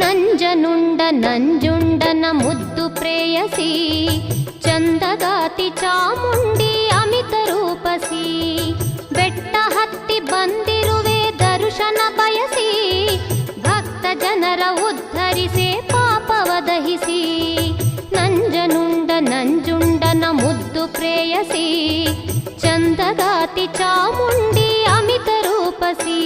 ನಂಜನುಂಡ ನಂಜುಂಡನ ಮುದ್ದು ಪ್ರೇಯಸಿ ಚಂದಗಾತಿ ಚಾಮುಂಡಿ ಅಮಿತ ರೂಪಸಿ ಬೆಟ್ಟ ಹತ್ತಿ ಬಂದಿರುವೆ ದರ್ಶನ ಬಯಸಿ ಭಕ್ತ ಜನರ ಉದ್ಧರಿಸೆ ಪಾಪವ ದಹಿಸಿ ನಂಜನುಂಡ ನಂಜುಂಡನ ಮುದ್ದು ಪ್ರೇಯಸಿ ಚಂದಗಾತಿ ಚಾಮುಂಡಿ ಅಮಿತ ರೂಪಸಿ